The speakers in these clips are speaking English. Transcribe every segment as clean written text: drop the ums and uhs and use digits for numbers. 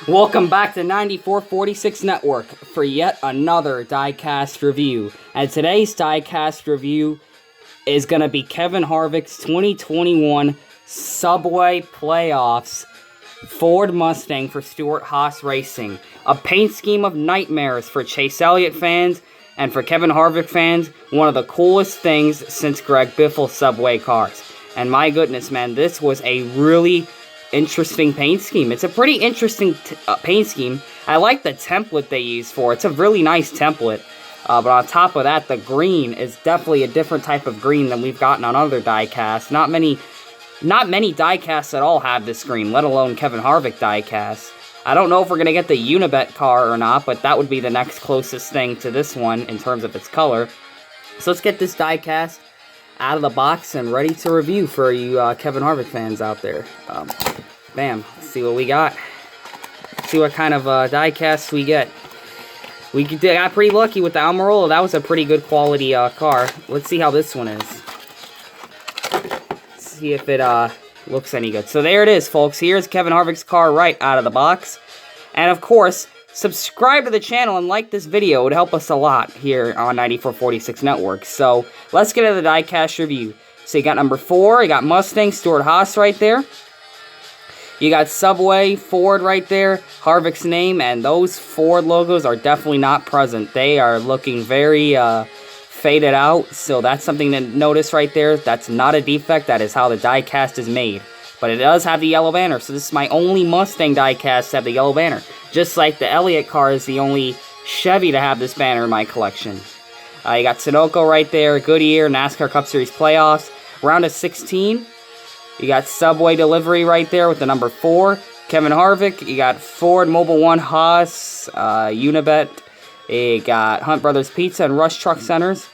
Welcome back to 9446 Network for yet another diecast review. And today's diecast review is going to be Kevin Harvicks 2021 Subway Playoffs Ford Mustang for Stewart-Haas Racing. A paint scheme of nightmares for Chase Elliott fans and for Kevin Harvick fans, one of the coolest things since Greg Biffle's Subway cars. And my goodness, man, this was a really interesting paint scheme. It's a pretty interesting paint scheme. I like the template they use for it. It's a really nice template. But on top of that, the green is definitely a different type of green than we've gotten on other diecasts. Not many diecasts at all have this green, let alone Kevin Harvick diecasts. I don't know if we're going to get the Unibet car or not, but that would be the next closest thing to this one in terms of its color. So let's get this diecast out of the box and ready to review for you Kevin Harvick fans out there. Bam, let's see what we got. See what kind of diecast we get. We got pretty lucky with the Almirola. That was a pretty good quality car. Let's see how this one is. Let's see if it looks any good. So there it is, folks. Here's Kevin Harvick's car right out of the box. And of course, subscribe to the channel and like this video. It would help us a lot here on 9446 Network. So let's get into the diecast review. So you got number 4. You got Mustang, Stewart-Haas right there. You got Subway, Ford right there, Harvick's name, and those Ford logos are definitely not present. They are looking very faded out, so that's something to notice right there. That's not a defect. That is how the diecast is made. But it does have the yellow banner, so this is my only Mustang diecast to have the yellow banner. Just like the Elliott car is the only Chevy to have this banner in my collection. You got Sunoco right there, Goodyear, NASCAR Cup Series Playoffs, round of 16. You got Subway Delivery right there with the number 4. Kevin Harvick. You got Ford, Mobil 1, Haas, Unibet. You got Hunt Brothers Pizza and Rush Truck Centers.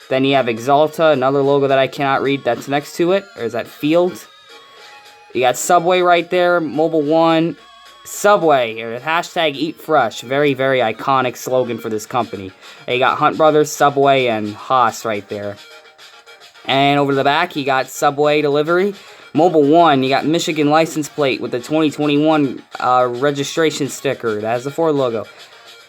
Then you have Exalta, another logo that I cannot read that's next to it. Or is that Field? You got Subway right there, Mobil 1. Subway, or hashtag Eat Fresh. Very, very iconic slogan for this company. You got Hunt Brothers, Subway, and Haas right there. And over the back, you got Subway Delivery. Mobil 1, you got Michigan license plate with the 2021 registration sticker. That has the Ford logo.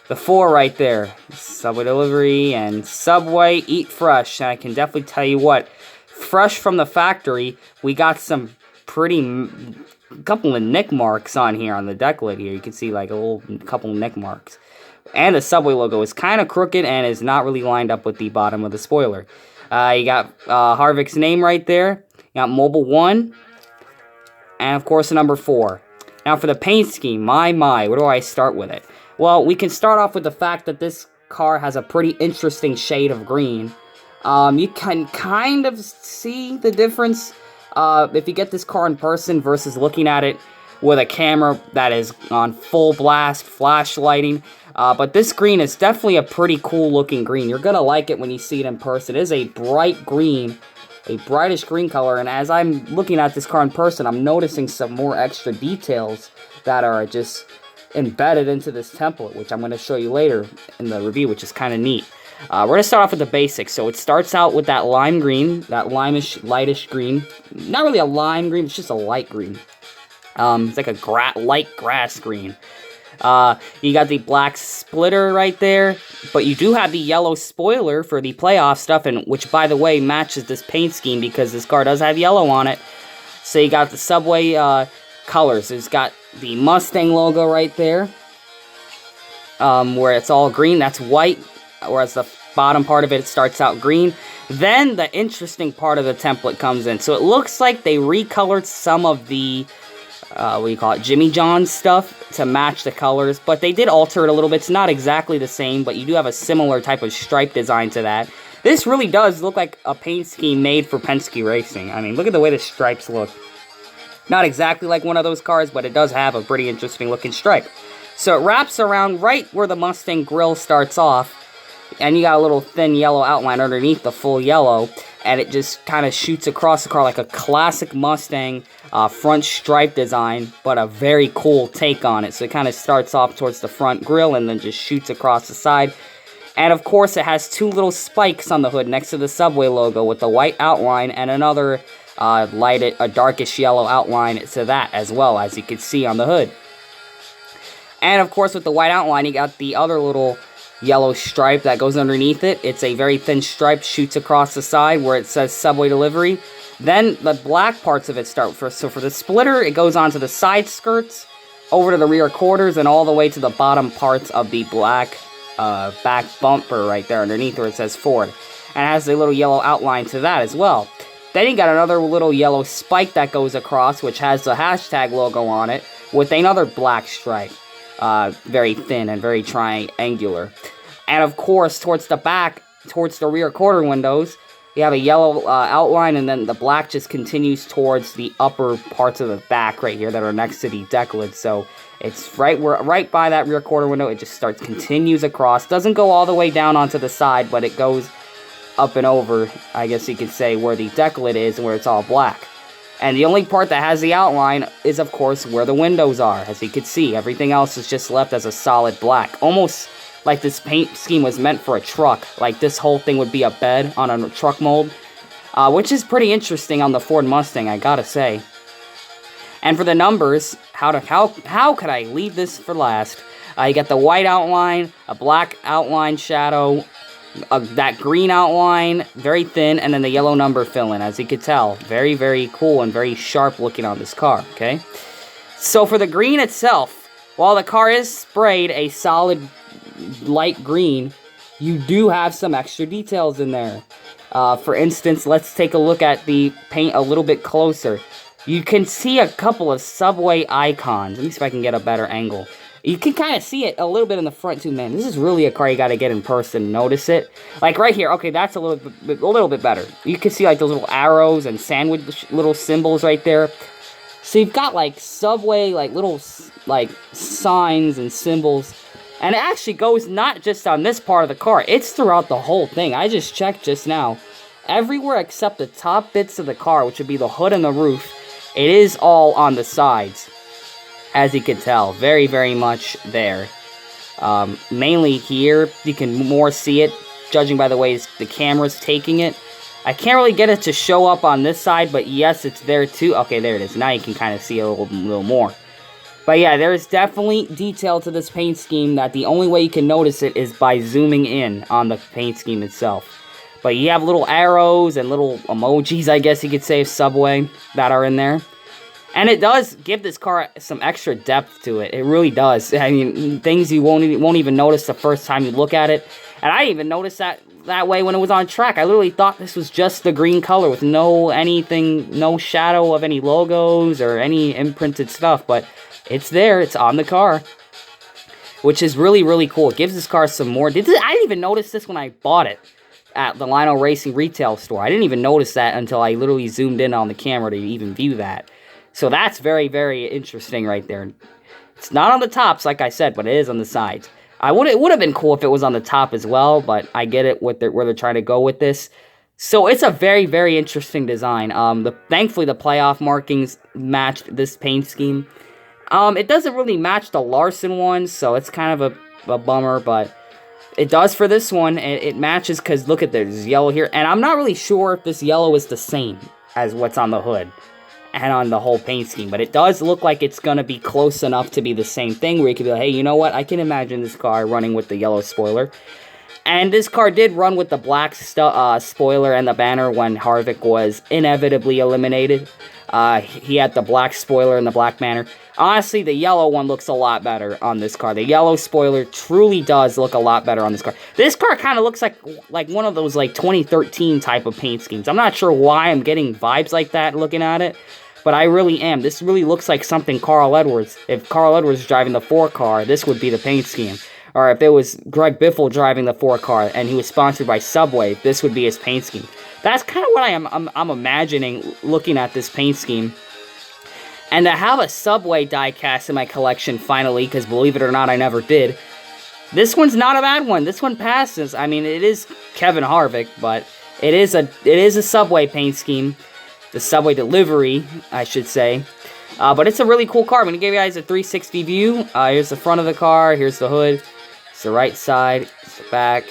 The 4 right there. Subway Delivery and Subway Eat Fresh. And I can definitely tell you what, fresh from the factory, we got some couple of nick marks on here on the deck lid here. You can see like a couple nick marks. And the Subway logo is kind of crooked and is not really lined up with the bottom of the spoiler. You got Harvick's name right there. You got Mobil 1, and of course the number 4. Now for the paint scheme, my, where do I start with it? Well, we can start off with the fact that this car has a pretty interesting shade of green. You can kind of see the difference if you get this car in person versus looking at it with a camera that is on full blast, flash lighting. But this green is definitely a pretty cool looking green. You're going to like it when you see it in person. It is a bright green. A brightish green color, and as I'm looking at this car in person, I'm noticing some more extra details that are just embedded into this template, which I'm going to show you later in the review, which is kind of neat. We're going to start off with the basics. So it starts out with that lime green, that limeish, lightish green. Not really a lime green, it's just a light green. It's like a light grass green. You got the black splitter right there, but you do have the yellow spoiler for the playoff stuff, and which, by the way, matches this paint scheme because this car does have yellow on it. So you got the Subway colors. It's got the Mustang logo right there, where it's all green. That's white, whereas the bottom part of it starts out green. Then the interesting part of the template comes in. So it looks like they recolored some of the Jimmy John's stuff to match the colors, but they did alter it a little bit. It's not exactly the same, but you do have a similar type of stripe design to that. This really does look like a paint scheme made for Penske Racing. I mean, look at the way the stripes look. Not exactly like one of those cars, but it does have a pretty interesting looking stripe. So it wraps around right where the Mustang grille starts off, and you got a little thin yellow outline underneath the full yellow, and it just kind of shoots across the car like a classic Mustang front stripe design, but a very cool take on it. So it kind of starts off towards the front grille and then just shoots across the side. And of course it has 2 little spikes on the hood next to the Subway logo with the white outline and another a darkish yellow outline to that as well, as you can see on the hood. And of course, with the white outline, you got the other little yellow stripe that goes underneath it. It's a very thin stripe, shoots across the side where it says Subway Delivery. Then the black parts of it start first. So for the splitter, it goes onto the side skirts, over to the rear quarters, and all the way to the bottom parts of the black back bumper right there underneath where it says Ford. And it has a little yellow outline to that as well. Then you got another little yellow spike that goes across, which has the hashtag logo on it, with another black stripe. Very thin and very triangular. And of course, towards the back, towards the rear quarter windows, you have a yellow outline, and then the black just continues towards the upper parts of the back right here that are next to the deck lid. So it's right by that rear quarter window. It just continues across. Doesn't go all the way down onto the side, but it goes up and over, I guess you could say, where the deck lid is and where it's all black. And the only part that has the outline is, of course, where the windows are. As you can see, everything else is just left as a solid black. Almost like this paint scheme was meant for a truck. Like this whole thing would be a bed on a truck mold. Which is pretty interesting on the Ford Mustang, I gotta say. And for the numbers, how could I leave this for last? You got the white outline, a black outline shadow, that green outline, very thin, and then the yellow number fill-in, as you could tell. Very, very cool and very sharp looking on this car, okay? So for the green itself, while the car is sprayed a solid light green, you do have some extra details in there. For instance, let's take a look at the paint a little bit closer. You can see a couple of Subway icons. Let me see if I can get a better angle. You can kind of see it a little bit in the front too, man. This is really a car you got to get in person and notice it. Like right here, okay, that's a little bit better. You can see like those little arrows and sandwich little symbols right there. So you've got like Subway, like little like signs and symbols. And it actually goes not just on this part of the car, it's throughout the whole thing. I just checked just now. Everywhere except the top bits of the car, which would be the hood and the roof, it is all on the sides. As you can tell, very, very much there. Mainly here, you can more see it, judging by the way the camera's taking it. I can't really get it to show up on this side, but yes, it's there too. Okay, there it is. Now you can kind of see a little more. But yeah, there is definitely detail to this paint scheme that the only way you can notice it is by zooming in on the paint scheme itself. But you have little arrows and little emojis, I guess you could say, of Subway that are in there. And it does give this car some extra depth to it. It really does. I mean, things you won't even notice the first time you look at it. And I didn't even noticed that way when it was on track. I literally thought this was just the green color with no shadow of any logos or any imprinted stuff. But it's there. It's on the car. Which is really, really cool. It gives this car some more. I didn't even notice this when I bought it at the Lionel Racing retail store. I didn't even notice that until I literally zoomed in on the camera to even view that. So that's very, very interesting right there. It's not on the tops, like I said, but it is on the sides. It would have been cool if it was on the top as well, but I get it where they're trying to go with this. So it's a very, very interesting design. Thankfully, the playoff markings matched this paint scheme. It doesn't really match the Larson one, so it's kind of a bummer, but it does for this one. It matches because look at there's yellow here, and I'm not really sure if this yellow is the same as what's on the hood and on the whole paint scheme, but it does look like it's going to be close enough to be the same thing, where you could be like, hey, you know what, I can imagine this car running with the yellow spoiler. And this car did run with the black spoiler and the banner when Harvick was inevitably eliminated. He had the black spoiler and the black banner. Honestly, the yellow one looks a lot better on this car. The yellow spoiler truly does look a lot better on this car. This car kind of looks like one of those like 2013 type of paint schemes. I'm not sure why I'm getting vibes like that looking at it, but I really am. This really looks like something Carl Edwards. If Carl Edwards was driving the 4 car, this would be the paint scheme. Or if it was Greg Biffle driving the 4 car and he was sponsored by Subway, this would be his paint scheme. That's kind of what I'm imagining looking at this paint scheme. And to have a Subway diecast in my collection finally, because believe it or not, I never did. This one's not a bad one. This one passes. I mean, it is Kevin Harvick, but it is a Subway paint scheme. The Subway delivery, I should say. But it's a really cool car. I'm going to give you guys a 360 view. Here's the front of the car. Here's the hood. It's the right side. It's the back.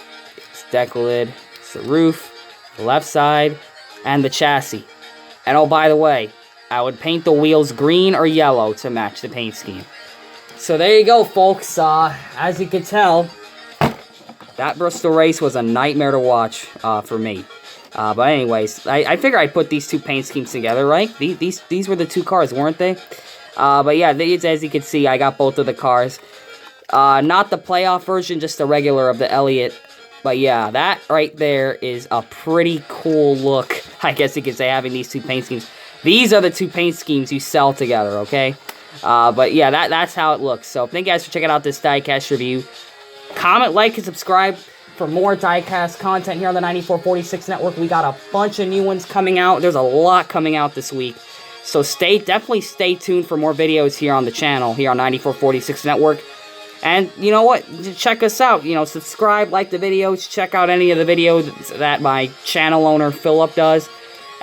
It's the deck lid. It's the roof. The left side. And the chassis. And oh, by the way, I would paint the wheels green or yellow to match the paint scheme. So there you go, folks. As you can tell, that Bristol race was a nightmare to watch for me. But anyways, I figure I'd put these two paint schemes together, right? These were the two cars, weren't they? But yeah, as you can see, I got both of the cars. Not the playoff version, just the regular of the Elliott. But yeah, that right there is a pretty cool look, I guess you could say, having these two paint schemes. These are the two paint schemes you sell together, okay? But yeah, that's how it looks. So thank you guys for checking out this diecast review. Comment, like, and subscribe for more diecast content here on the 9446 Network. We got a bunch of new ones coming out. There's a lot coming out this week. So definitely stay tuned for more videos here on the channel, here on 9446 Network. And you know what? Check us out. You know, subscribe, like the videos, check out any of the videos that my channel owner, Philip, does.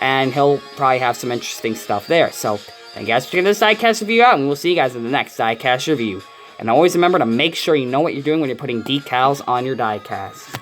And he'll probably have some interesting stuff there. So, thank you guys for checking this diecast review out, and we'll see you guys in the next diecast review. And always remember to make sure you know what you're doing when you're putting decals on your diecast.